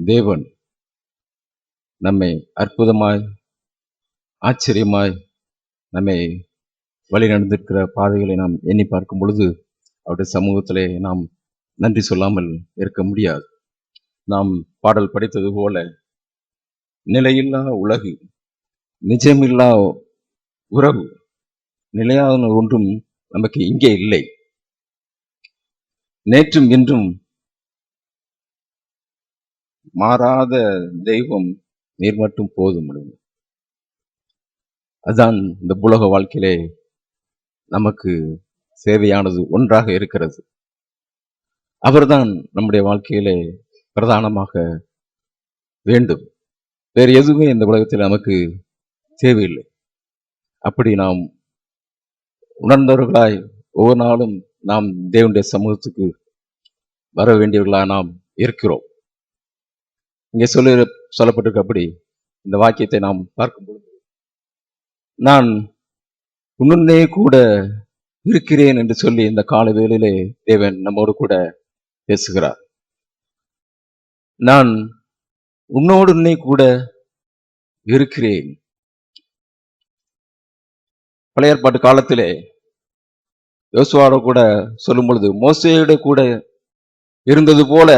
தேவன் நம்மை அற்புதமாய் ஆச்சரியமாய் நம்மை வழி நடந்திருக்கிற பாதைகளை நாம் எண்ணி பார்க்கும் பொழுது அவருடைய சமூகத்திலே நாம் நன்றி சொல்லாமல் இருக்க முடியாது. நாம் பாடல் படித்தது போல நிலையில்லா உலகு, நிஜமில்லா உறவு, நிலையான ஒன்றும் நமக்கு இங்கே இல்லை. நேற்றும் இன்றும் மாறாத தெய்வம் நீர் மட்டும் போதும். அதுதான் இந்த உலக வாழ்க்கையிலே நமக்கு சேவையானது ஒன்றாக இருக்கிறது. அவர்தான் நம்முடைய வாழ்க்கையிலே பிரதானமாக வேண்டும். வேறு எதுவுமே இந்த உலகத்தில் நமக்கு தேவையில்லை. அப்படி நாம் உணர்ந்தவர்களாய் ஒவ்வொரு நாளும் நாம் தேவனுடைய சமூகத்துக்கு வர வேண்டியவர்களாக நாம் இருக்கிறோம். இங்கே சொல்லப்பட்டிருக்க அப்படி இந்த வாக்கியத்தை நாம் பார்க்கும்போது, நான் உன்னுடனே கூட இருக்கிறேன் என்று சொல்லி இந்த கால வேளையிலே தேவன் நம்மோடு கூட பேசுகிறார். நான் உன்னோடு கூட இருக்கிறேன். பழைய ஏற்பாட்டு காலத்திலே யோசுவாவோட கூட சொல்லும் பொழுது, மோசேயோட கூட இருந்தது போல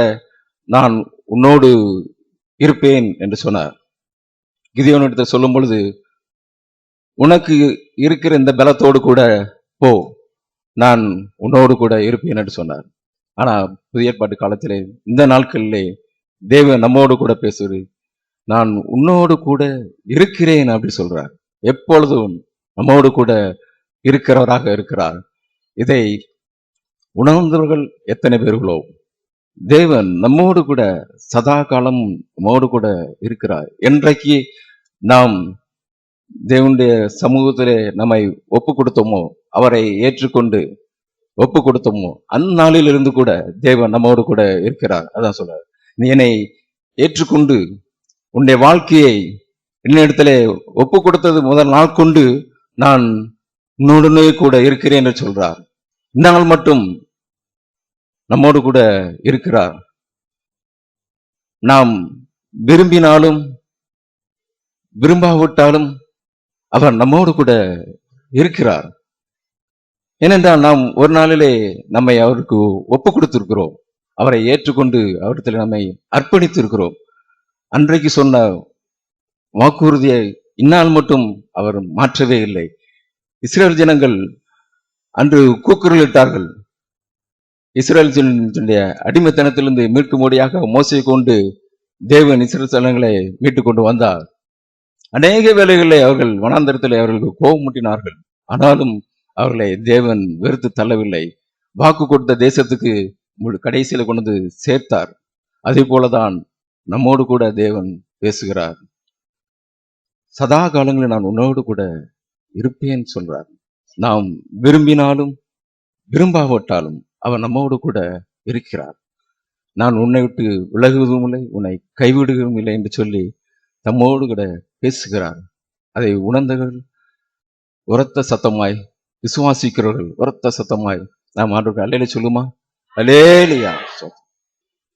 நான் உன்னோடு இருப்பேன் என்று சொன்னார். கிதியோனிடத்தை சொல்லும் பொழுது, உனக்கு இருக்கிற இந்த பலத்தோடு கூட போ, நான் உன்னோடு கூட இருப்பேன் என்று சொன்னார். ஆனா புதிய ஏற்பாட்டு காலத்திலே இந்த நாட்களிலே தேவன் நம்மோடு கூட பேசுவது, நான் உன்னோடு கூட இருக்கிறேன் அப்படி சொல்றார். எப்பொழுதும் நம்மோடு கூட இருக்கிறவராக இருக்கிறார். இதை உணர்ந்தவர்கள் எத்தனை பேர்களோ, தேவன் நம்மோடு கூட சதா காலம் நம்மோடு கூட இருக்கிறார். என்றைக்கு நாம் தேவனுடைய சமூகத்திலே நம்மை ஒப்பு கொடுத்தோமோ, அவரை ஏற்றுக்கொண்டு ஒப்பு கொடுத்தோமோ, அந்நாளில் இருந்து கூட தேவன் நம்மோடு கூட இருக்கிறார். அதான் சொல்றார், நீ என்னை ஏற்றுக்கொண்டு உன்னுடைய வாழ்க்கையை என்னிடத்திலே ஒப்பு கொடுத்தது முதல் நாள் கொண்டு நான் உன்னோடு கூட இருக்கிறேன் என்று சொல்றார். இந்த நாள் மட்டும் நம்மோடு கூட இருக்கிறார். நாம் விரும்பினாலும் விரும்பாவிட்டாலும் அவர் நம்மோடு கூட இருக்கிறார். ஏனென்றால் நாம் ஒரு நாளிலே நம்மை அவருக்கு ஒப்பு கொடுத்திருக்கிறோம். அவரை ஏற்றுக்கொண்டு அவரிடத்தில் நம்மை அர்ப்பணித்திருக்கிறோம். அன்றைக்கு சொன்ன வாக்குறுதியை இந்நாள் மட்டும் அவர் மாற்றவே இல்லை. இஸ்ரேல் ஜனங்கள் அன்று கூக்குரலிட்டார்கள். இஸ்ரேல் ஜனங்களுடைய அடிமைத்தனத்திலிருந்து மீட்கும்படியாக மோசையை கொண்டு தேவன் இஸ்ரேல் ஜனங்களை மீட்டு கொண்டு வந்தார். அநேக வேளைகளிலே அவர்கள் வனாந்தரத்திலே அவர்களுக்கு கோபம் மூட்டினார்கள். ஆனாலும் அவர்களை தேவன் வெறுத்து தள்ளவில்லை. வாக்கு கொடுத்த தேசத்துக்கு கடைசியில கொண்டு வந்து சேர்த்தார். அதே போலதான் நம்மோடு கூட தேவன் பேசுகிறார். சதா காலங்களில் நான் உன்னோடு கூட இருப்பேன் சொல்றார். நாம் விரும்பினாலும் விரும்பாவிட்டாலும் அவர் நம்மோடு கூட இருக்கிறார். நான் உன்னை விட்டு விலகுவதும் இல்லை, உன்னை கைவிடுவதும் இல்லை என்று சொல்லி நம்மோடு கூட பேசுகிறார். அதை உணர்ந்தவர்கள் உரத்த சத்தமாய், விசுவாசிக்கிறவர்கள் உரத்த சத்தமாய் நாம் ஆண்டவருக்கு அல்லேலூயா சொல்லுமா? அல்லேலூயா.